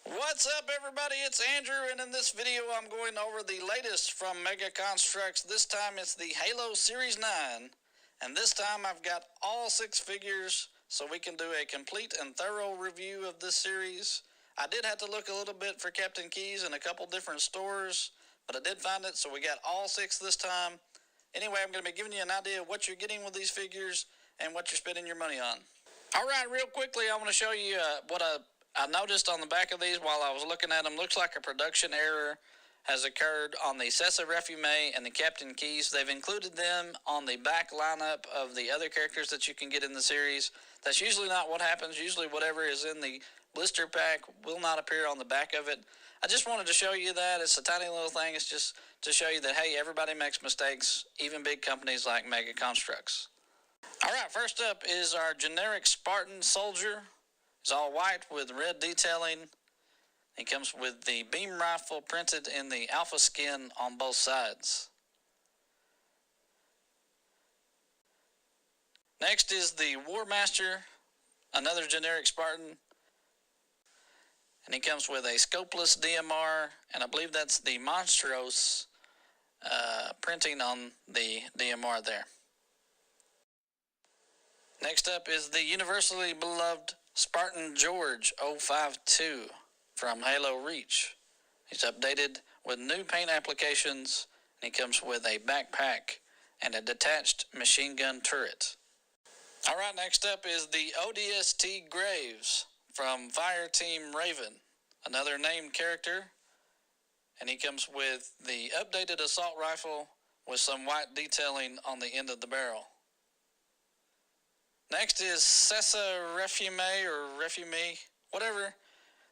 What's up, everybody? It's Andrew, and in this video I'm going over the latest from Mega Construx. This time it's the Halo Series 9, and this time I've got all 6 figures so we can do a complete and thorough review of this series. I did have to look a little bit for Captain Keys in a couple different stores, but I did find it, so we got all 6 this time. Anyway, I'm going to be giving you an idea of what you're getting with these figures and what you're spending your money on. Alright, real quickly I want to show you what I noticed on the back of these while I was looking at them. Looks like a production error has occurred on the Sesa Refumee and the Captain Keys. They've included them on the back lineup of the other characters that you can get in the series. That's usually not what happens. Usually whatever is in the blister pack will not appear on the back of it. I just wanted to show you that. It's a tiny little thing. It's just to show you that, hey, everybody makes mistakes, even big companies like Mega Construx. Alright, first up is our generic Spartan Soldier. It's all white with red detailing. It comes with the beam rifle printed in the alpha skin on both sides. Next is the War Master, another generic Spartan. And he comes with a scopeless DMR, and I believe that's the Monstros printing on the DMR there. Next up is the universally beloved Spartan George O from Halo Reach. He's updated with new paint applications, and he comes with a backpack and a detached machine gun turret. Alright, next up is the ODST Graves from Fireteam Raven, another named character, and he comes with the updated assault rifle with some white detailing on the end of the barrel. Next is Sesa Refumee, whatever.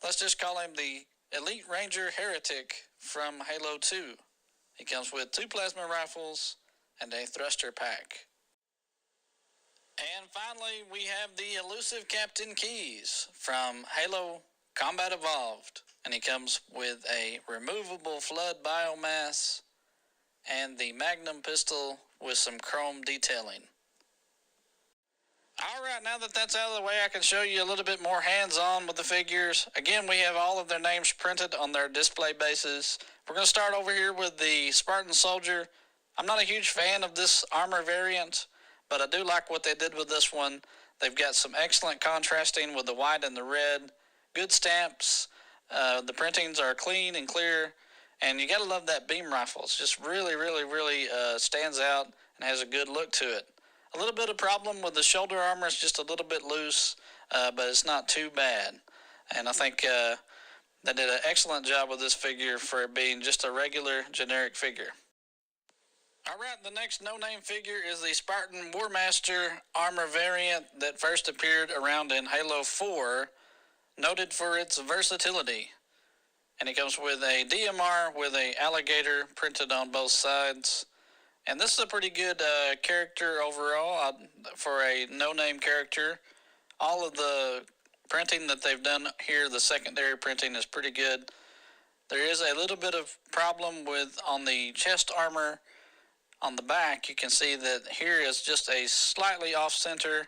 Let's just call him the Elite Ranger Heretic from Halo 2. He comes with 2 plasma rifles and a thruster pack. And finally, we have the elusive Captain Keys from Halo Combat Evolved. And he comes with a removable flood biomass and the Magnum pistol with some chrome detailing. Alright, now that that's out of the way, I can show you a little bit more hands-on with the figures. Again, we have all of their names printed on their display bases. We're going to start over here with the Spartan Soldier. I'm not a huge fan of this armor variant, but I do like what they did with this one. They've got some excellent contrasting with the white and the red. Good stamps. The printings are clean and clear. And you got to love that beam rifle. It's just really stands out and has a good look to it. A little bit of problem with the shoulder armor is just a little bit loose, but it's not too bad. And I think they did an excellent job with this figure for it being just a regular generic figure. Alright, the next no-name figure is the Spartan War Master armor variant that first appeared around in Halo 4, noted for its versatility. And it comes with a DMR with an alligator printed on both sides. And this is a pretty good character overall for a no-name character. All of the printing that they've done here, the secondary printing, is pretty good. There is a little bit of problem with on the chest armor on the back. You can see that here is just a slightly off-center,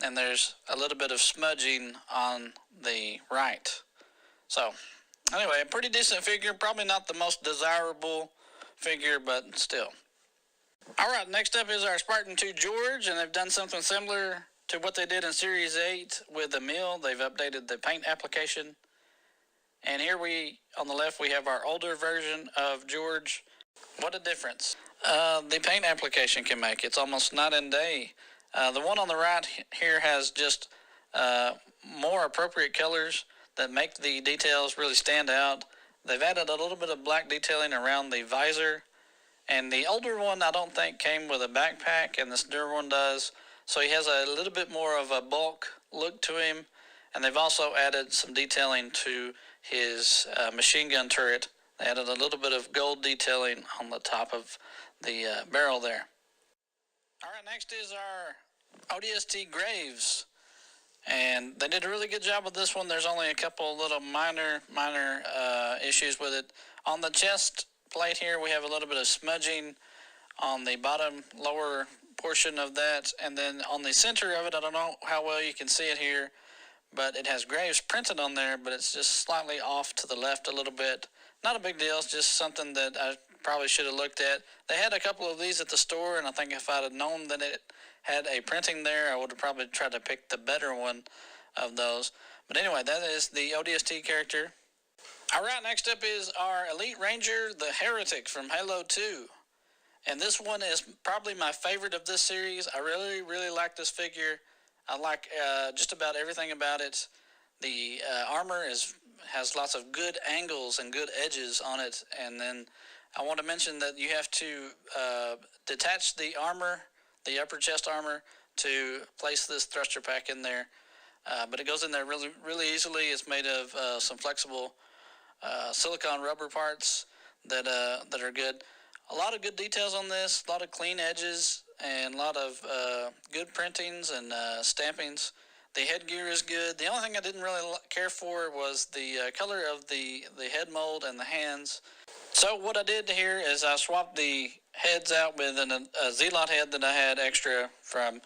and there's a little bit of smudging on the right. So, anyway, a pretty decent figure. Probably not the most desirable figure, but still. Alright, next up is our Spartan 2 George, and they've done something similar to what they did in Series 8 with the mill. They've updated the paint application. And here on the left, we have our older version of George. What a difference the paint application can make. It's almost night and day. The one on the right here has just more appropriate colors that make the details really stand out. They've added a little bit of black detailing around the visor. And the older one, I don't think, came with a backpack, and this newer one does. So he has a little bit more of a bulk look to him. And they've also added some detailing to his machine gun turret. They added a little bit of gold detailing on the top of the barrel there. Alright, next is our ODST Graves. And they did a really good job with this one. There's only a couple little minor issues with it. On the chest plate here, we have a little bit of smudging on the bottom lower portion of that, and then on the center of it, I don't know how well you can see it here, but it has Graves printed on there, but it's just slightly off to the left a little bit. Not a big deal, it's just something that I probably should have looked at. They had a couple of these at the store, and I think if I'd have known that it had a printing there, I would have probably tried to pick the better one of those. But anyway, that is the ODST character. Alright, next up is our Elite Ranger, the Heretic from Halo 2. And this one is probably my favorite of this series. I really like this figure. I like just about everything about it. The armor has lots of good angles and good edges on it. And then I want to mention that you have to detach the armor, the upper chest armor, to place this thruster pack in there. But it goes in there really easily. It's made of some flexible silicone rubber parts that are good. A lot of good details on this, a lot of clean edges, and a lot of good printings and stampings. The headgear is good. The only thing I didn't really care for was the color of the head mold and the hands. So what I did here is I swapped the heads out with a Zealot head that I had extra from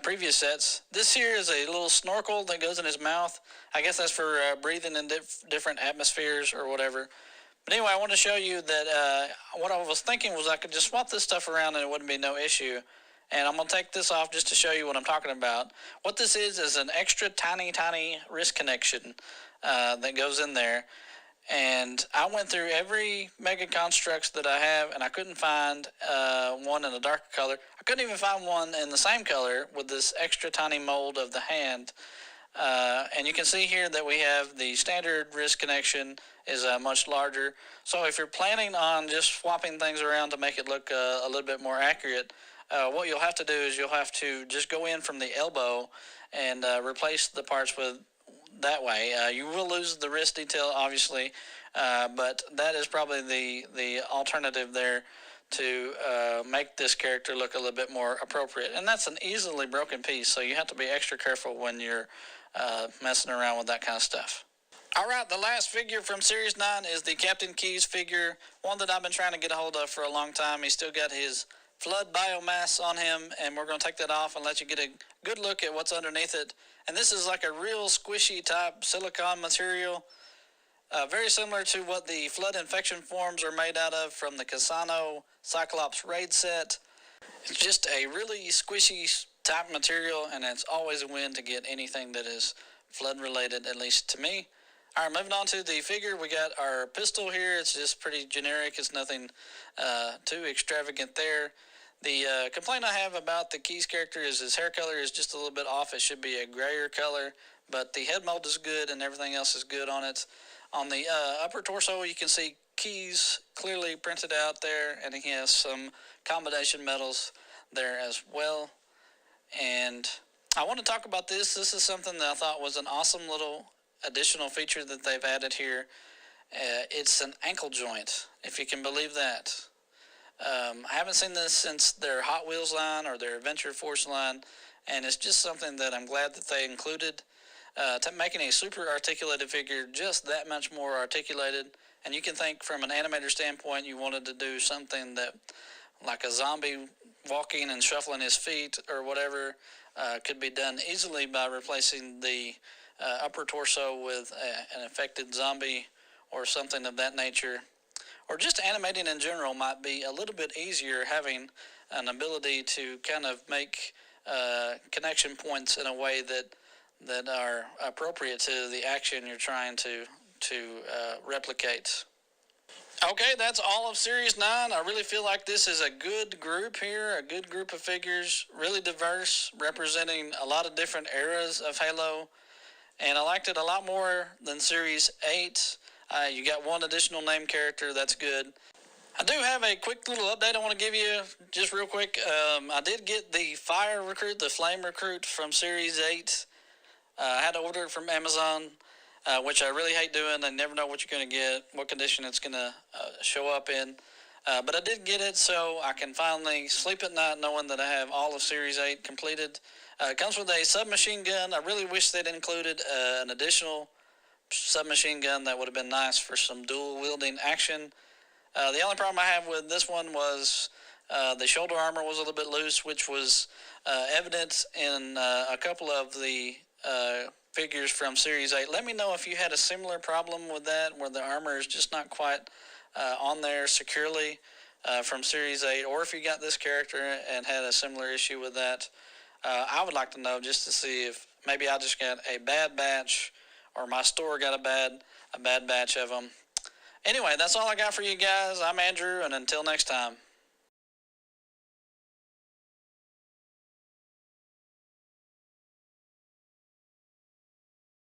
previous sets. This here is a little snorkel that goes in his mouth. I guess that's for breathing in different atmospheres or whatever. But anyway, I want to show you that what I was thinking was I could just swap this stuff around and it wouldn't be no issue. And I'm going to take this off just to show you what I'm talking about. What this is an extra tiny wrist connection that goes in there. And I went through every Mega Construx that I have, and I couldn't find one in a darker color. I couldn't even find one in the same color with this extra tiny mold of the hand. And you can see here that we have the standard wrist connection is much larger. So if you're planning on just swapping things around to make it look a little bit more accurate, what you'll have to do is you'll have to just go in from the elbow and replace the parts with that way. You will lose the wrist detail, obviously, but that is probably the alternative there to make this character look a little bit more appropriate. And that's an easily broken piece, so you have to be extra careful when you're messing around with that kind of stuff. Alright, the last figure from Series 9 is the Captain Keyes figure, one that I've been trying to get a hold of for a long time. He's still got his flood biomass on him, and we're going to take that off and let you get a good look at what's underneath it. And this is like a real squishy type silicone material, very similar to what the flood infection forms are made out of from the Casano Cyclops raid set. It's just a really squishy type material, and it's always a win to get anything that is flood related, at least to me. All right, moving on to the figure, we got our pistol here. It's just pretty generic. It's nothing too extravagant there. The complaint I have about the Keyes character is his hair color is just a little bit off. It should be a grayer color, but the head mold is good and everything else is good on it. On the upper torso, you can see Keyes clearly printed out there, and he has some combination medals there as well. And I want to talk about this. This is something that I thought was an awesome little additional feature that they've added here. It's an ankle joint, if you can believe that. I haven't seen this since their Hot Wheels line or their Adventure Force line, and it's just something that I'm glad that they included, making a super articulated figure just that much more articulated. And you can think from an animator standpoint, you wanted to do something that, like a zombie walking and shuffling his feet or whatever, could be done easily by replacing the upper torso with an affected zombie or something of that nature. Or just animating in general might be a little bit easier, having an ability to kind of make connection points in a way that are appropriate to the action you're trying to replicate. Okay, that's all of Series 9. I really feel like this is a good group here, a good group of figures, really diverse, representing a lot of different eras of Halo. And I liked it a lot more than Series 8. You got one additional name character, that's good. I do have a quick little update I want to give you, just real quick. I did get the Fire Recruit, the Flame Recruit from Series 8. I had to order it from Amazon, which I really hate doing. I never know what you're going to get, what condition it's going to show up in. But I did get it, so I can finally sleep at night knowing that I have all of Series 8 completed. It comes with a submachine gun. I really wish they'd included an additional submachine gun. That would have been nice for some dual wielding action. The only problem I have with this one was the shoulder armor was a little bit loose, which was evident in a couple of the figures from Series 8. Let me know if you had a similar problem with that, where the armor is just not quite on there securely from Series 8, or if you got this character and had a similar issue with that. I would like to know, just to see if maybe I just got a bad batch, or my store got a bad batch of them. Anyway, that's all I got for you guys. I'm Andrew, and until next time.